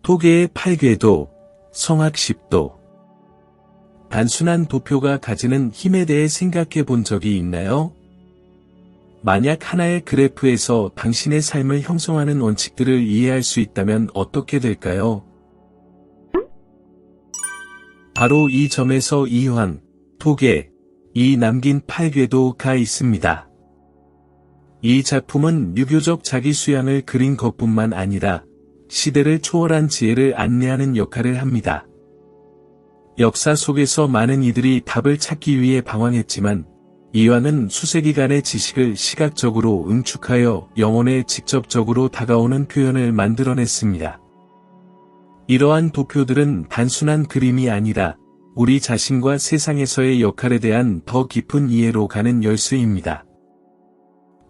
토계의 8궤도, 성악 10도. 단순한 도표가 가지는 힘에 대해 생각해 본 적이 있나요? 만약 하나의 그래프에서 당신의 삶을 형성하는 원칙들을 이해할 수 있다면 어떻게 될까요? 바로 이 점에서 이황, 토계, 이 남긴 8궤도가 있습니다. 이 작품은 유교적 자기 수양을 그린 것뿐만 아니라 시대를 초월한 지혜를 안내하는 역할을 합니다. 역사 속에서 많은 이들이 답을 찾기 위해 방황했지만 이황은 수세기간의 지식을 시각적으로 응축하여 영혼에 직접적으로 다가오는 표현을 만들어냈습니다. 이러한 도표들은 단순한 그림이 아니라 우리 자신과 세상에서의 역할에 대한 더 깊은 이해로 가는 열쇠입니다.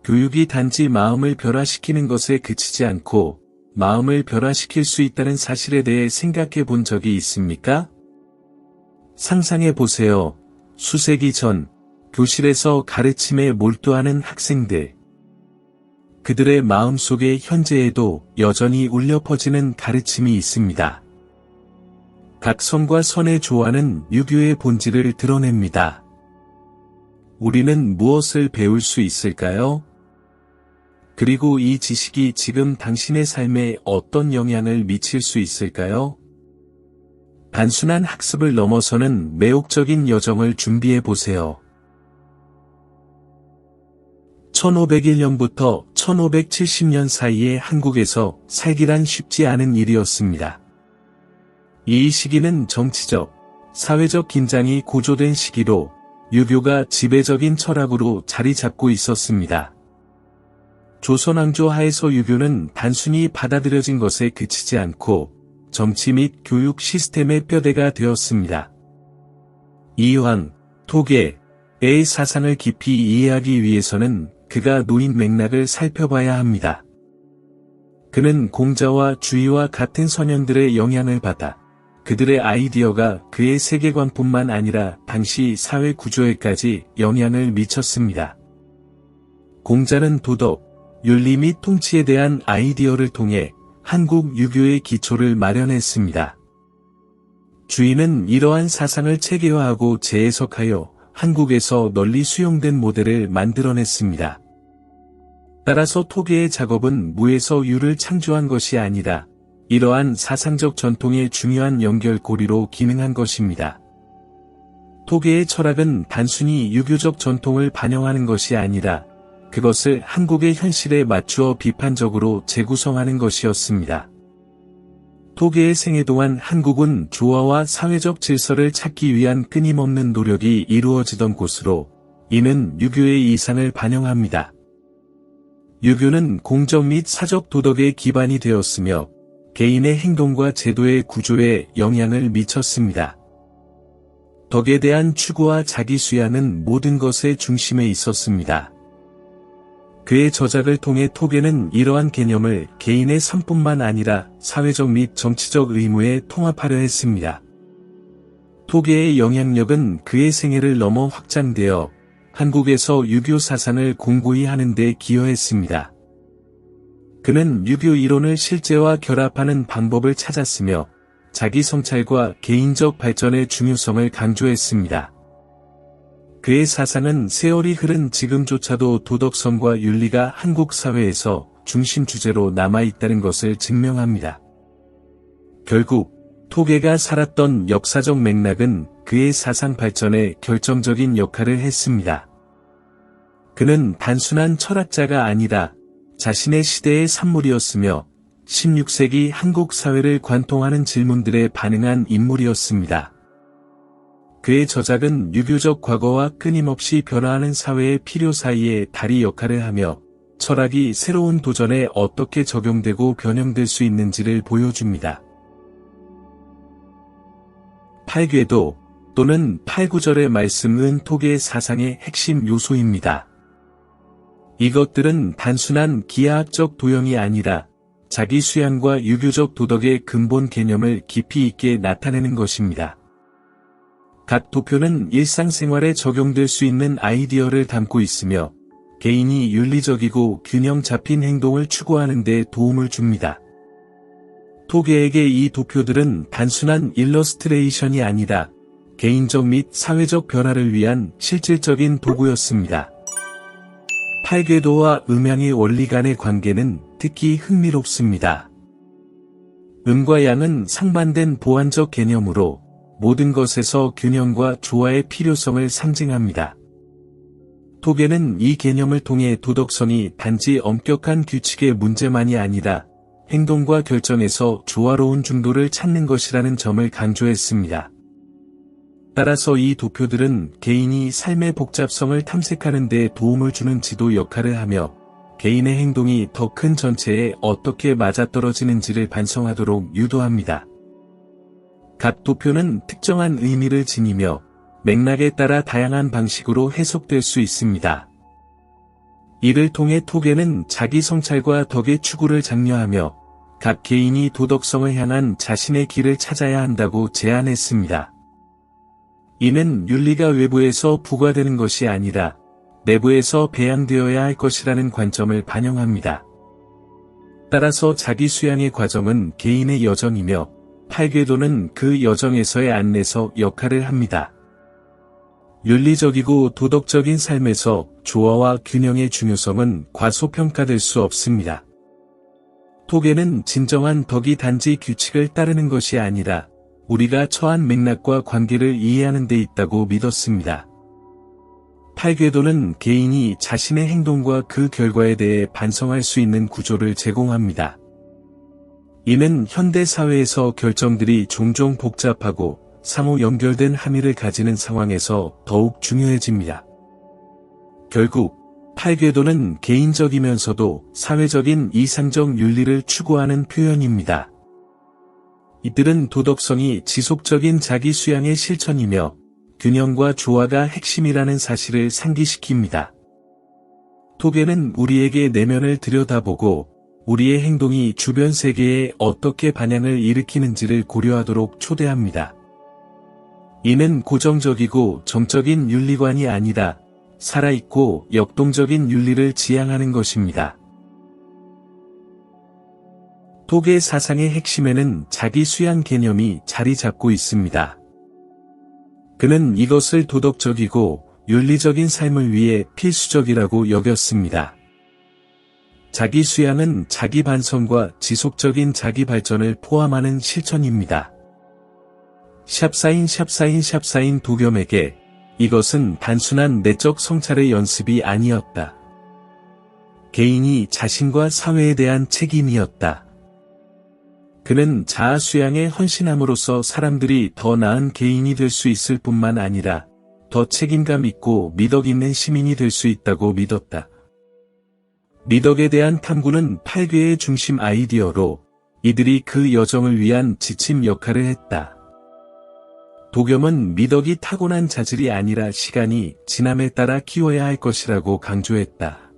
교육이 단지 마음을 변화시키는 것에 그치지 않고 마음을 변화시킬 수 있다는 사실에 대해 생각해 본 적이 있습니까? 상상해 보세요. 수세기 전 교실에서 가르침에 몰두하는 학생들. 그들의 마음속에 현재에도 여전히 울려 퍼지는 가르침이 있습니다. 각성과 선의 조화는 유교의 본질을 드러냅니다. 우리는 무엇을 배울 수 있을까요? 그리고 이 지식이 지금 당신의 삶에 어떤 영향을 미칠 수 있을까요? 단순한 학습을 넘어서는 매혹적인 여정을 준비해 보세요. 1501년부터 1570년 사이에 한국에서 살기란 쉽지 않은 일이었습니다. 이 시기는 정치적, 사회적 긴장이 고조된 시기로 유교가 지배적인 철학으로 자리 잡고 있었습니다. 조선왕조 하에서 유교는 단순히 받아들여진 것에 그치지 않고 정치 및 교육 시스템의 뼈대가 되었습니다. 이황, 토계의 사상을 깊이 이해하기 위해서는 그가 놓인 맥락을 살펴봐야 합니다. 그는 공자와 주의와 같은 선현들의 영향을 받아 그들의 아이디어가 그의 세계관뿐만 아니라 당시 사회 구조에까지 영향을 미쳤습니다. 공자는 도덕, 윤리 및 통치에 대한 아이디어를 통해 한국 유교의 기초를 마련했습니다. 주의는 이러한 사상을 체계화하고 재해석하여 한국에서 널리 수용된 모델을 만들어냈습니다. 따라서 토계의 작업은 무에서 유를 창조한 것이 아니라 이러한 사상적 전통의 중요한 연결고리로 기능한 것입니다. 토계의 철학은 단순히 유교적 전통을 반영하는 것이 아니라 그것을 한국의 현실에 맞추어 비판적으로 재구성하는 것이었습니다. 토계의 생애 동안 한국은 조화와 사회적 질서를 찾기 위한 끊임없는 노력이 이루어지던 곳으로 이는 유교의 이상을 반영합니다. 유교는 공적 및 사적 도덕의 기반이 되었으며 개인의 행동과 제도의 구조에 영향을 미쳤습니다. 덕에 대한 추구와 자기 수양은 모든 것의 중심에 있었습니다. 그의 저작을 통해 토계는 이러한 개념을 개인의 삶뿐만 아니라 사회적 및 정치적 의무에 통합하려 했습니다. 토계의 영향력은 그의 생애를 넘어 확장되어 한국에서 유교 사상을 공고히 하는 데 기여했습니다. 그는 유교 이론을 실제와 결합하는 방법을 찾았으며 자기 성찰과 개인적 발전의 중요성을 강조했습니다. 그의 사상은 세월이 흐른 지금조차도 도덕성과 윤리가 한국 사회에서 중심 주제로 남아있다는 것을 증명합니다. 결국 토계가 살았던 역사적 맥락은 그의 사상 발전에 결정적인 역할을 했습니다. 그는 단순한 철학자가 아니라 자신의 시대의 산물이었으며 16세기 한국 사회를 관통하는 질문들에 반응한 인물이었습니다. 그의 저작은 유교적 과거와 끊임없이 변화하는 사회의 필요 사이에 다리 역할을 하며 철학이 새로운 도전에 어떻게 적용되고 변형될 수 있는지를 보여줍니다. 8궤도 또는 8구절의 말씀은 토계의 사상의 핵심 요소입니다. 이것들은 단순한 기하학적 도형이 아니라 자기 수양과 유교적 도덕의 근본 개념을 깊이 있게 나타내는 것입니다. 각 도표는 일상생활에 적용될 수 있는 아이디어를 담고 있으며 개인이 윤리적이고 균형 잡힌 행동을 추구하는 데 도움을 줍니다. 토계에게 이 도표들은 단순한 일러스트레이션이 아니라 개인적 및 사회적 변화를 위한 실질적인 도구였습니다. 팔궤도와 음양의 원리 간의 관계는 특히 흥미롭습니다. 음과 양은 상반된 보완적 개념으로 모든 것에서 균형과 조화의 필요성을 상징합니다. 토계는 이 개념을 통해 도덕성이 단지 엄격한 규칙의 문제만이 아니라 행동과 결정에서 조화로운 중도를 찾는 것이라는 점을 강조했습니다. 따라서 이 도표들은 개인이 삶의 복잡성을 탐색하는 데 도움을 주는 지도 역할을 하며 개인의 행동이 더 큰 전체에 어떻게 맞아떨어지는지를 반성하도록 유도합니다. 각 도표는 특정한 의미를 지니며 맥락에 따라 다양한 방식으로 해석될 수 있습니다. 이를 통해 토계는 자기 성찰과 덕의 추구를 장려하며 각 개인이 도덕성을 향한 자신의 길을 찾아야 한다고 제안했습니다. 이는 윤리가 외부에서 부과되는 것이 아니라 내부에서 배양되어야 할 것이라는 관점을 반영합니다. 따라서 자기 수양의 과정은 개인의 여정이며 팔궤도는 그 여정에서의 안내서 역할을 합니다. 윤리적이고 도덕적인 삶에서 조화와 균형의 중요성은 과소평가될 수 없습니다. 토계는 진정한 덕이 단지 규칙을 따르는 것이 아니라 우리가 처한 맥락과 관계를 이해하는 데 있다고 믿었습니다. 팔궤도는 개인이 자신의 행동과 그 결과에 대해 반성할 수 있는 구조를 제공합니다. 이는 현대 사회에서 결정들이 종종 복잡하고 상호 연결된 함의를 가지는 상황에서 더욱 중요해집니다. 결국 팔궤도는 개인적이면서도 사회적인 이상적 윤리를 추구하는 표현입니다. 이들은 도덕성이 지속적인 자기 수양의 실천이며 균형과 조화가 핵심이라는 사실을 상기시킵니다. 토계는 우리에게 내면을 들여다보고 우리의 행동이 주변 세계에 어떻게 반향을 일으키는지를 고려하도록 초대합니다. 이는 고정적이고 정적인 윤리관이 아니라 살아있고 역동적인 윤리를 지향하는 것입니다. 토계 사상의 핵심에는 자기 수양 개념이 자리 잡고 있습니다. 그는 이것을 도덕적이고 윤리적인 삶을 위해 필수적이라고 여겼습니다. 자기 수양은 자기 반성과 지속적인 자기 발전을 포함하는 실천입니다. 샵사인 도겸에게 이것은 단순한 내적 성찰의 연습이 아니었다. 개인이 자신과 사회에 대한 책임이었다. 그는 자아 수양에 헌신함으로써 사람들이 더 나은 개인이 될 수 있을 뿐만 아니라 더 책임감 있고 미덕 있는 시민이 될 수 있다고 믿었다. 미덕에 대한 탐구는 팔괘의 중심 아이디어로 이들이 그 여정을 위한 지침 역할을 했다. 도겸은 미덕이 타고난 자질이 아니라 시간이 지남에 따라 키워야 할 것이라고 강조했다.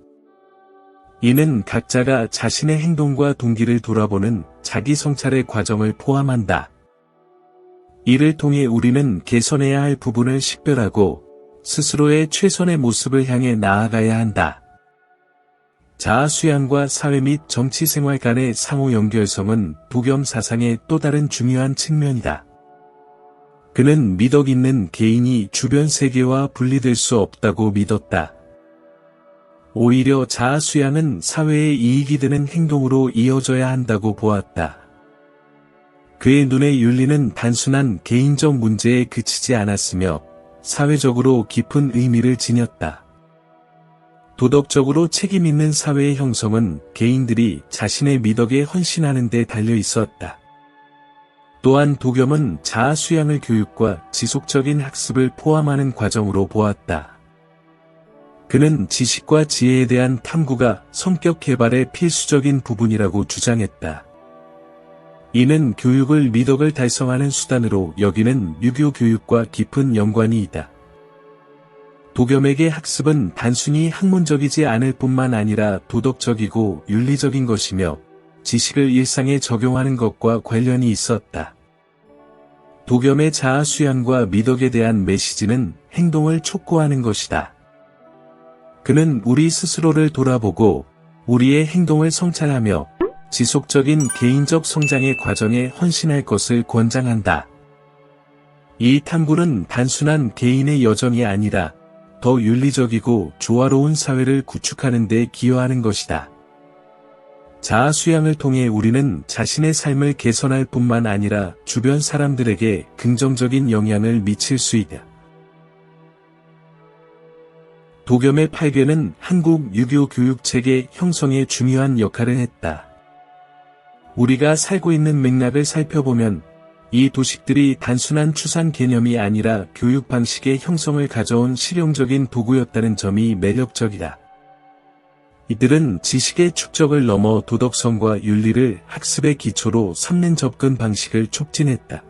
이는 각자가 자신의 행동과 동기를 돌아보는 자기 성찰의 과정을 포함한다. 이를 통해 우리는 개선해야 할 부분을 식별하고 스스로의 최선의 모습을 향해 나아가야 한다. 자아 수양과 사회 및 정치 생활 간의 상호 연결성은 도겸 사상의 또 다른 중요한 측면이다. 그는 미덕 있는 개인이 주변 세계와 분리될 수 없다고 믿었다. 오히려 자아 수양은 사회에 이익이 되는 행동으로 이어져야 한다고 보았다. 그의 눈에 윤리는 단순한 개인적 문제에 그치지 않았으며 사회적으로 깊은 의미를 지녔다. 도덕적으로 책임 있는 사회의 형성은 개인들이 자신의 미덕에 헌신하는 데 달려 있었다. 또한 도겸은 자아 수양을 교육과 지속적인 학습을 포함하는 과정으로 보았다. 그는 지식과 지혜에 대한 탐구가 성격 개발의 필수적인 부분이라고 주장했다. 이는 교육을 미덕을 달성하는 수단으로 여기는 유교 교육과 깊은 연관이 있다. 도겸에게 학습은 단순히 학문적이지 않을 뿐만 아니라 도덕적이고 윤리적인 것이며 지식을 일상에 적용하는 것과 관련이 있었다. 도겸의 자아 수양과 미덕에 대한 메시지는 행동을 촉구하는 것이다. 그는 우리 스스로를 돌아보고 우리의 행동을 성찰하며 지속적인 개인적 성장의 과정에 헌신할 것을 권장한다. 이 탐구는 단순한 개인의 여정이 아니라 더 윤리적이고 조화로운 사회를 구축하는 데 기여하는 것이다. 자아 수양을 통해 우리는 자신의 삶을 개선할 뿐만 아니라 주변 사람들에게 긍정적인 영향을 미칠 수 있다. 도겸의 8괴는 한국 유교 교육체계 형성에 중요한 역할을 했다. 우리가 살고 있는 맥락을 살펴보면 이 도식들이 단순한 추상 개념이 아니라 교육 방식의 형성을 가져온 실용적인 도구였다는 점이 매력적이다. 이들은 지식의 축적을 넘어 도덕성과 윤리를 학습의 기초로 삼는 접근 방식을 촉진했다.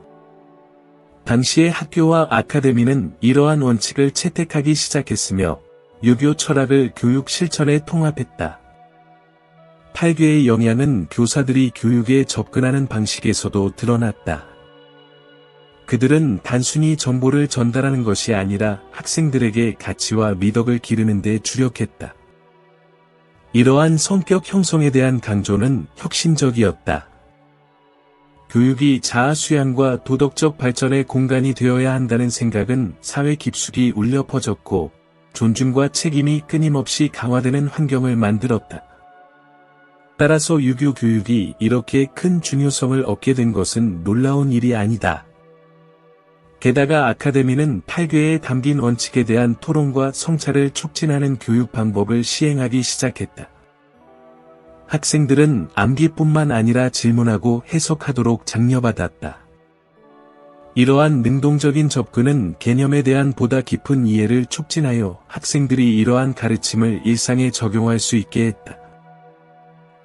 당시의 학교와 아카데미는 이러한 원칙을 채택하기 시작했으며 유교 철학을 교육 실천에 통합했다. 8괴의 영향은 교사들이 교육에 접근하는 방식에서도 드러났다. 그들은 단순히 정보를 전달하는 것이 아니라 학생들에게 가치와 미덕을 기르는 데 주력했다. 이러한 성격 형성에 대한 강조는 혁신적이었다. 교육이 자아 수양과 도덕적 발전의 공간이 되어야 한다는 생각은 사회 깊숙이 울려 퍼졌고 존중과 책임이 끊임없이 강화되는 환경을 만들었다. 따라서 유교 교육이 이렇게 큰 중요성을 얻게 된 것은 놀라운 일이 아니다. 게다가 아카데미는 8괴에 담긴 원칙에 대한 토론과 성찰을 촉진하는 교육 방법을 시행하기 시작했다. 학생들은 암기뿐만 아니라 질문하고 해석하도록 장려받았다. 이러한 능동적인 접근은 개념에 대한 보다 깊은 이해를 촉진하여 학생들이 이러한 가르침을 일상에 적용할 수 있게 했다.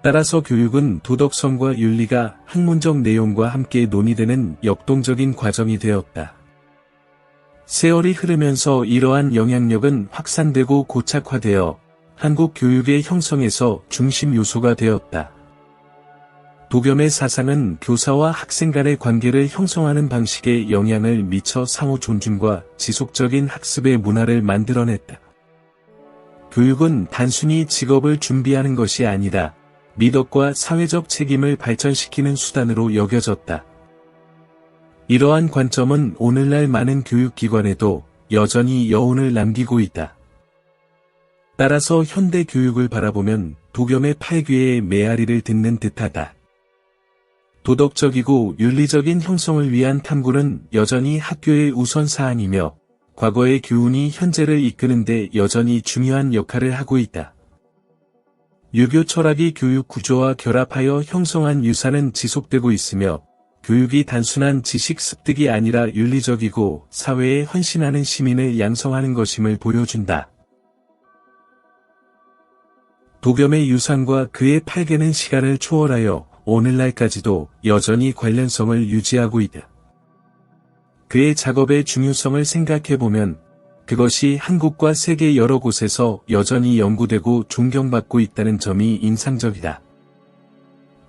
따라서 교육은 도덕성과 윤리가 학문적 내용과 함께 논의되는 역동적인 과정이 되었다. 세월이 흐르면서 이러한 영향력은 확산되고 고착화되어 한국 교육의 형성에서 중심 요소가 되었다. 도겸의 사상은 교사와 학생 간의 관계를 형성하는 방식에 영향을 미쳐 상호 존중과 지속적인 학습의 문화를 만들어냈다. 교육은 단순히 직업을 준비하는 것이 아니라 미덕과 사회적 책임을 발전시키는 수단으로 여겨졌다. 이러한 관점은 오늘날 많은 교육기관에도 여전히 여운을 남기고 있다. 따라서 현대 교육을 바라보면 도겸의 8괴의 메아리를 듣는 듯하다. 도덕적이고 윤리적인 형성을 위한 탐구는 여전히 학교의 우선 사안이며 과거의 교훈이 현재를 이끄는 데 여전히 중요한 역할을 하고 있다. 유교 철학이 교육 구조와 결합하여 형성한 유산은 지속되고 있으며 교육이 단순한 지식 습득이 아니라 윤리적이고 사회에 헌신하는 시민을 양성하는 것임을 보여준다. 도겸의 유산과 그의 8괴는 시간을 초월하여 오늘날까지도 여전히 관련성을 유지하고 있다. 그의 작업의 중요성을 생각해보면 그것이 한국과 세계 여러 곳에서 여전히 연구되고 존경받고 있다는 점이 인상적이다.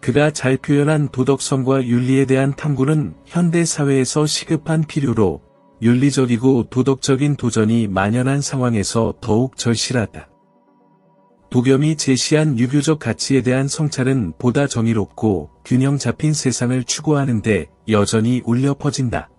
그가 잘 표현한 도덕성과 윤리에 대한 탐구는 현대 사회에서 시급한 필요로 윤리적이고 도덕적인 도전이 만연한 상황에서 더욱 절실하다. 도겸이 제시한 유교적 가치에 대한 성찰은 보다 정의롭고 균형 잡힌 세상을 추구하는데 여전히 울려 퍼진다.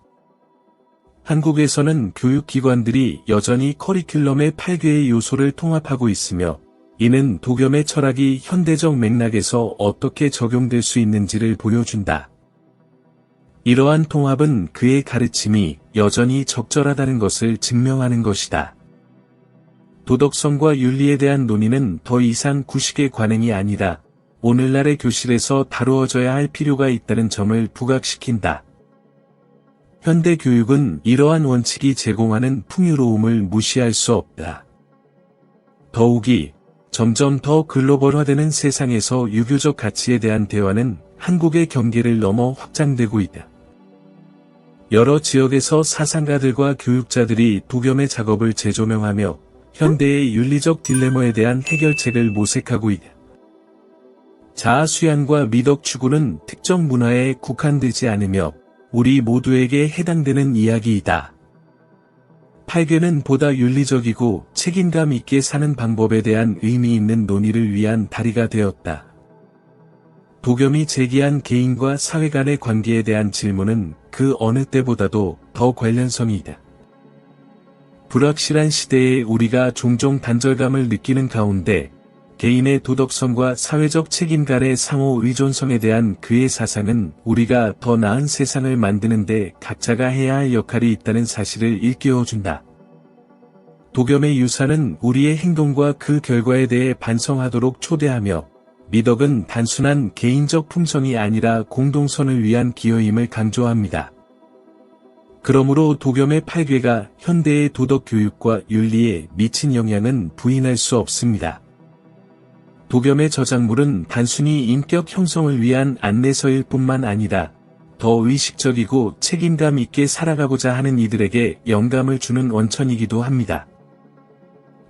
한국에서는 교육기관들이 여전히 커리큘럼의 8괴의 요소를 통합하고 있으며 이는 도겸의 철학이 현대적 맥락에서 어떻게 적용될 수 있는지를 보여준다. 이러한 통합은 그의 가르침이 여전히 적절하다는 것을 증명하는 것이다. 도덕성과 윤리에 대한 논의는 더 이상 구식의 관행이 아니라 오늘날의 교실에서 다루어져야 할 필요가 있다는 점을 부각시킨다. 현대 교육은 이러한 원칙이 제공하는 풍요로움을 무시할 수 없다. 더욱이 점점 더 글로벌화되는 세상에서 유교적 가치에 대한 대화는 한국의 경계를 넘어 확장되고 있다. 여러 지역에서 사상가들과 교육자들이 도겸의 작업을 재조명하며 현대의 윤리적 딜레마에 대한 해결책을 모색하고 있다. 자아 수양과 미덕 추구는 특정 문화에 국한되지 않으며 우리 모두에게 해당되는 이야기이다. 8괴는 보다 윤리적이고 책임감 있게 사는 방법에 대한 의미 있는 논의를 위한 다리가 되었다. 도겸이 제기한 개인과 사회 간의 관계에 대한 질문은 그 어느 때보다도 더 관련성이 있다. 불확실한 시대에 우리가 종종 단절감을 느끼는 가운데 개인의 도덕성과 사회적 책임 간의 상호 의존성에 대한 그의 사상은 우리가 더 나은 세상을 만드는 데 각자가 해야 할 역할이 있다는 사실을 일깨워준다. 도겸의 유산은 우리의 행동과 그 결과에 대해 반성하도록 초대하며 미덕은 단순한 개인적 품성이 아니라 공동선을 위한 기여임을 강조합니다. 그러므로 도겸의 8괴가 현대의 도덕 교육과 윤리에 미친 영향은 부인할 수 없습니다. 도겸의 저작물은 단순히 인격 형성을 위한 안내서일 뿐만 아니라 더 의식적이고 책임감 있게 살아가고자 하는 이들에게 영감을 주는 원천이기도 합니다.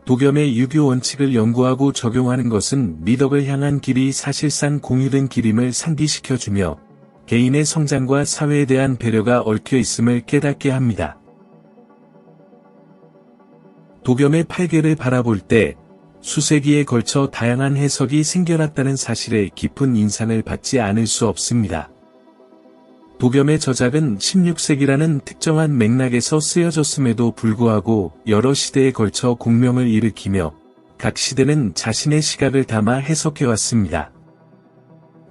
도겸의 유교 원칙을 연구하고 적용하는 것은 미덕을 향한 길이 사실상 공유된 길임을 상기시켜주며 개인의 성장과 사회에 대한 배려가 얽혀 있음을 깨닫게 합니다. 도겸의 8괴를 바라볼 때 수세기에 걸쳐 다양한 해석이 생겨났다는 사실에 깊은 인상을 받지 않을 수 없습니다. 도겸의 저작은 16세기라는 특정한 맥락에서 쓰여졌음에도 불구하고 여러 시대에 걸쳐 공명을 일으키며 각 시대는 자신의 시각을 담아 해석해왔습니다.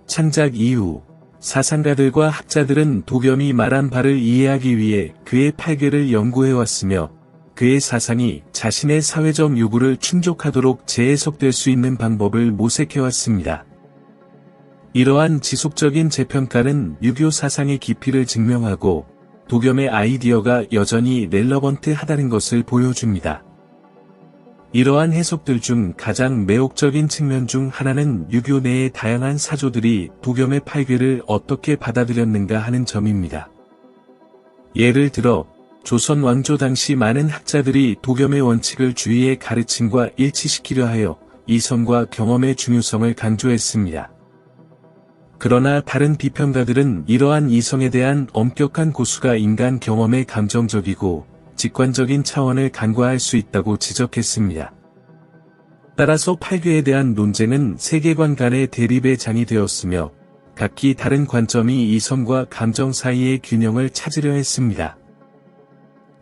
창작 이후 사상가들과 학자들은 도겸이 말한 바를 이해하기 위해 그의 8괴를 연구해왔으며 그의 사상이 자신의 사회적 요구를 충족하도록 재해석될 수 있는 방법을 모색해왔습니다. 이러한 지속적인 재평가는 유교 사상의 깊이를 증명하고 도겸의 아이디어가 여전히 렐러번트하다는 것을 보여줍니다. 이러한 해석들 중 가장 매혹적인 측면 중 하나는 유교 내의 다양한 사조들이 도겸의 8괴를 어떻게 받아들였는가 하는 점입니다. 예를 들어 조선 왕조 당시 많은 학자들이 도겸의 원칙을 주위의 가르침과 일치시키려 하여 이성과 경험의 중요성을 강조했습니다. 그러나 다른 비평가들은 이러한 이성에 대한 엄격한 고수가 인간 경험의 감정적이고 직관적인 차원을 간과할 수 있다고 지적했습니다. 따라서 8괴에 대한 논쟁은 세계관 간의 대립의 장이 되었으며 각기 다른 관점이 이성과 감정 사이의 균형을 찾으려 했습니다.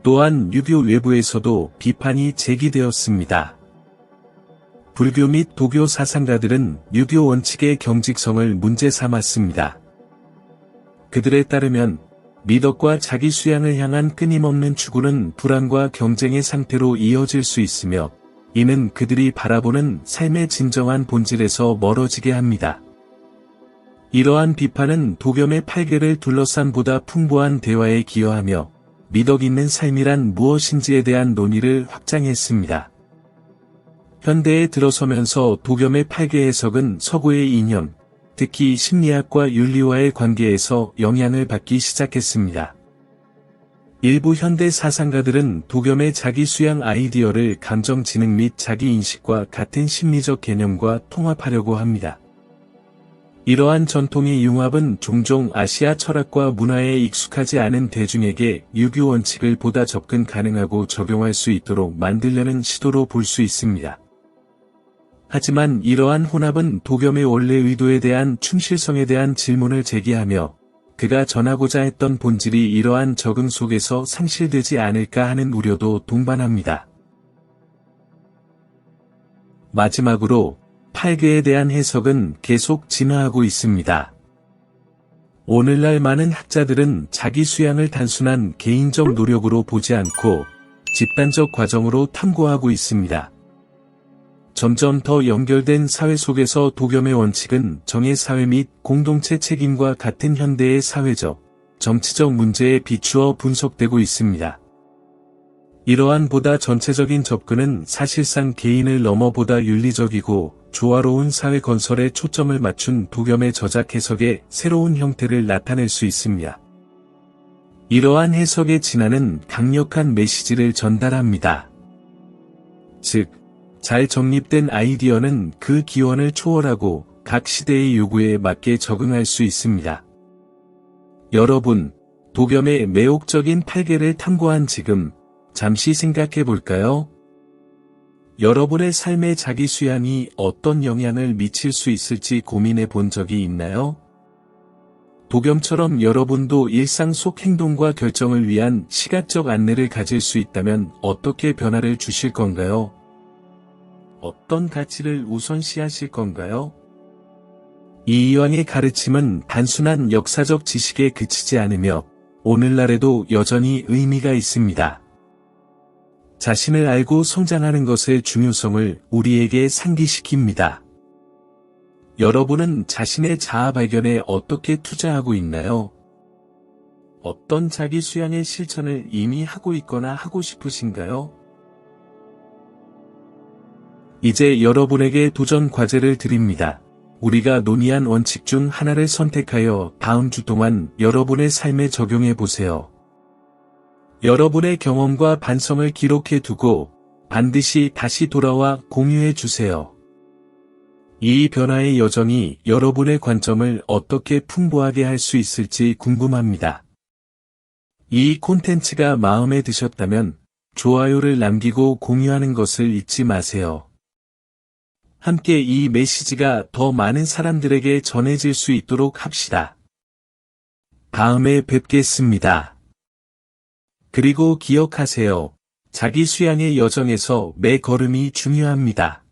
또한 유교 외부에서도 비판이 제기되었습니다. 불교 및 도교 사상가들은 유교 원칙의 경직성을 문제 삼았습니다. 그들에 따르면 미덕과 자기 수양을 향한 끊임없는 추구는 불안과 경쟁의 상태로 이어질 수 있으며 이는 그들이 바라보는 삶의 진정한 본질에서 멀어지게 합니다. 이러한 비판은 도겸의 8괴를 둘러싼 보다 풍부한 대화에 기여하며 미덕 있는 삶이란 무엇인지에 대한 논의를 확장했습니다. 현대에 들어서면서 도겸의 8괴 해석은 서구의 이념, 특히 심리학과 윤리와의 관계에서 영향을 받기 시작했습니다. 일부 현대 사상가들은 도겸의 자기 수양 아이디어를 감정 지능 및 자기 인식과 같은 심리적 개념과 통합하려고 합니다. 이러한 전통의 융합은 종종 아시아 철학과 문화에 익숙하지 않은 대중에게 유교 원칙을 보다 접근 가능하고 적용할 수 있도록 만들려는 시도로 볼 수 있습니다. 하지만 이러한 혼합은 도겸의 원래 의도에 대한 충실성에 대한 질문을 제기하며 그가 전하고자 했던 본질이 이러한 적응 속에서 상실되지 않을까 하는 우려도 동반합니다. 마지막으로 8괴에 대한 해석은 계속 진화하고 있습니다. 오늘날 많은 학자들은 자기 수양을 단순한 개인적 노력으로 보지 않고 집단적 과정으로 탐구하고 있습니다. 점점 더 연결된 사회 속에서 도겸의 원칙은 정의 사회 및 공동체 책임과 같은 현대의 사회적, 정치적 문제에 비추어 분석되고 있습니다. 이러한 보다 전체적인 접근은 사실상 개인을 넘어 보다 윤리적이고 조화로운 사회 건설에 초점을 맞춘 도겸의 저작 해석의 새로운 형태를 나타낼 수 있습니다. 이러한 해석의 진화는 강력한 메시지를 전달합니다. 즉, 잘 정립된 아이디어는 그 기원을 초월하고 각 시대의 요구에 맞게 적응할 수 있습니다. 여러분, 도겸의 매혹적인 8괴를 탐구한 지금 잠시 생각해 볼까요? 여러분의 삶에 자기 수양이 어떤 영향을 미칠 수 있을지 고민해 본 적이 있나요? 도겸처럼 여러분도 일상 속 행동과 결정을 위한 시각적 안내를 가질 수 있다면 어떻게 변화를 주실 건가요? 어떤 가치를 우선시하실 건가요? 이 이왕의 가르침은 단순한 역사적 지식에 그치지 않으며 오늘날에도 여전히 의미가 있습니다. 자신을 알고 성장하는 것의 중요성을 우리에게 상기시킵니다. 여러분은 자신의 자아 발견에 어떻게 투자하고 있나요? 어떤 자기 수양의 실천을 이미 하고 있거나 하고 싶으신가요? 이제 여러분에게 도전 과제를 드립니다. 우리가 논의한 원칙 중 하나를 선택하여 다음 주 동안 여러분의 삶에 적용해 보세요. 여러분의 경험과 반성을 기록해 두고 반드시 다시 돌아와 공유해 주세요. 이 변화의 여정이 여러분의 관점을 어떻게 풍부하게 할 수 있을지 궁금합니다. 이 콘텐츠가 마음에 드셨다면 좋아요를 남기고 공유하는 것을 잊지 마세요. 함께 이 메시지가 더 많은 사람들에게 전해질 수 있도록 합시다. 다음에 뵙겠습니다. 그리고 기억하세요. 자기 수양의 여정에서 매 걸음이 중요합니다.